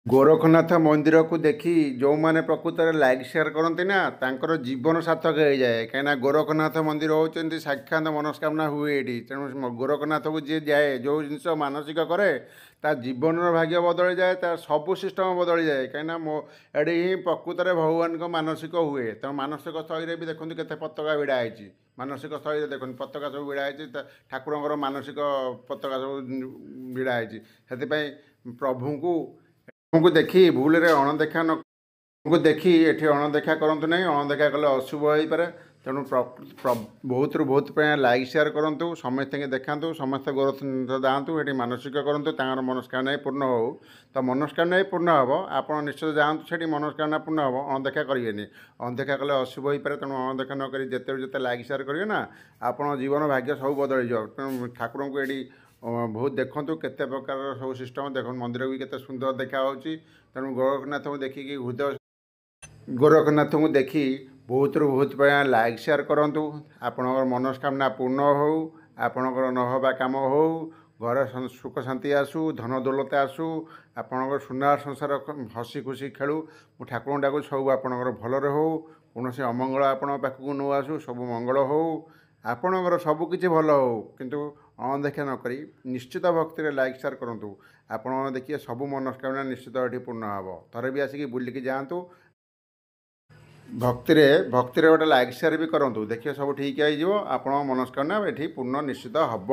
ଗୋରଖନାଥ ମନ୍ଦିରକୁ ଦେଖି ଯେଉଁମାନେ ପ୍ରକୃତରେ ଲାଇକ୍ ସେୟାର କରନ୍ତି ନା ତାଙ୍କର ଜୀବନ ସାର୍ଥକ ହେଇଯାଏ। କାହିଁକିନା ଗୋରଖନାଥ ମନ୍ଦିର ହେଉଛନ୍ତି ସାକ୍ଷାତ ମନସ୍କାମନା ହୁଏ ଏଠି। ତେଣୁ ଗୋରଖନାଥକୁ ଯିଏ ଯାଏ ଯେଉଁ ଜିନିଷ ମାନସିକ କରେ ତା ଜୀବନର ଭାଗ୍ୟ ବଦଳିଯାଏ, ତା ସବୁ ସିଷ୍ଟମ ବଦଳିଯାଏ। କାହିଁକିନା ଏଠି ହିଁ ପ୍ରକୃତରେ ଭଗବାନଙ୍କ ମାନସିକ ହୁଏ। ତେଣୁ ମାନସିକ ସ୍ଥଳୀରେ ବି ଦେଖନ୍ତୁ କେତେ ପତାକା ଭିଡ଼ା ହେଇଛି। ମାନସିକ ସ୍ଥଳୀରେ ଦେଖନ୍ତୁ ପତାକା ସବୁ ଭିଡ଼ା ହେଇଛି, ଠାକୁରଙ୍କର ମାନସିକ ପତାକା ସବୁ ଭିଡ଼ା ହେଇଛି। ସେଥିପାଇଁ ପ୍ରଭୁଙ୍କୁ ଦେଖି ଭୁଲରେ ଅଣଦେଖା ନ କୁ ଦେଖି ଏଠି ଅଣଦେଖା କରନ୍ତୁ ନାହିଁ। ଅଣଦେଖା କଲେ ଅଶୁଭ ହୋଇପାରେ। ତେଣୁ ବହୁତରୁ ବହୁତ ପାଇଁ ଲାଇକ୍ ସେୟାର କରନ୍ତୁ, ସମସ୍ତଙ୍କୁ ଦେଖାନ୍ତୁ, ସମସ୍ତେ ଗୋରଖନାଥ ଯାଆନ୍ତୁ, ଏଠି ମାନସିକ କରନ୍ତୁ, ତାଙ୍କର ମନସ୍କାମନା ପୂର୍ଣ୍ଣ ହେଉ। ତ ମନସ୍କାମନା ପୂର୍ଣ୍ଣ ହେବ, ଆପଣ ନିଶ୍ଚିତ ଯାଆନ୍ତୁ, ସେଠି ମନସ୍କାମନା ପୂର୍ଣ୍ଣ ହେବ। ଅଣଦେଖା କରିବେନି, ଅଣଦେଖା କଲେ ଅଶୁଭ ହୋଇପାରେ। ତେଣୁ ଅଣଦେଖା ନ କରି ଯେତେ ଲାଇକ୍ ସେୟାର କରିବେ ନା ଆପଣଙ୍କ ଜୀବନ ଭାଗ୍ୟ ସବୁ ବଦଳିଯିବ। ତେଣୁ ଠାକୁରଙ୍କୁ ଏଠି ବହୁତ ଦେଖନ୍ତୁ, କେତେ ପ୍ରକାରର ସବୁ ସିଷ୍ଟମ ଦେଖନ୍ତୁ। ମନ୍ଦିର ବି କେତେ ସୁନ୍ଦର ଦେଖାହେଉଛି। ତେଣୁ ଗୋରଖନାଥଙ୍କୁ ଦେଖି ବହୁତରୁ ବହୁତ ପାଇଁ ଲାଇକ୍ ସେୟାର କରନ୍ତୁ। ଆପଣଙ୍କର ମନସ୍କାମନା ପୂର୍ଣ୍ଣ ହେଉ, ଆପଣଙ୍କର ନ ହେବା କାମ ହେଉ, ଘରେ ସୁଖ ଶାନ୍ତି ଆସୁ, ଧନ ଦୌଲତ ଆସୁ, ଆପଣଙ୍କର ସୁନାର ସଂସାର ହସି ଖୁସି ଖେଳୁ। ମୁଁ ଠାକୁରଙ୍କୁ ଡାକୁଛି ସବୁ ଆପଣଙ୍କର ଭଲରେ ହେଉ, କୌଣସି ଅମଙ୍ଗଳ ଆପଣଙ୍କ ପାଖକୁ ନ ଆସୁ, ସବୁ ମଙ୍ଗଳ ହେଉ, ଆପଣଙ୍କର ସବୁ କିଛି ଭଲ ହେଉ। କିନ୍ତୁ ଅଣଦେଖା ନ କରି ନିଶ୍ଚିତ ଭକ୍ତିରେ ଲାଇକ୍ ସେୟାର କରନ୍ତୁ। ଆପଣ ଦେଖିବେ ସବୁ ମନସ୍କାମନା ନିଶ୍ଚିତ ଏଠି ପୂର୍ଣ୍ଣ ହେବ। ଥରେ ବି ଆସିକି ବୁଲିକି ଯାଆନ୍ତୁ। ଭକ୍ତିରେ ଗୋଟେ ଲାଇକ୍ ସେୟାର ବି କରନ୍ତୁ, ଦେଖିବେ ସବୁ ଠିକ୍ ହେଇଯିବ। ଆପଣଙ୍କ ମନସ୍କାମନା ଏଠି ପୂର୍ଣ୍ଣ ନିଶ୍ଚିତ ହେବ।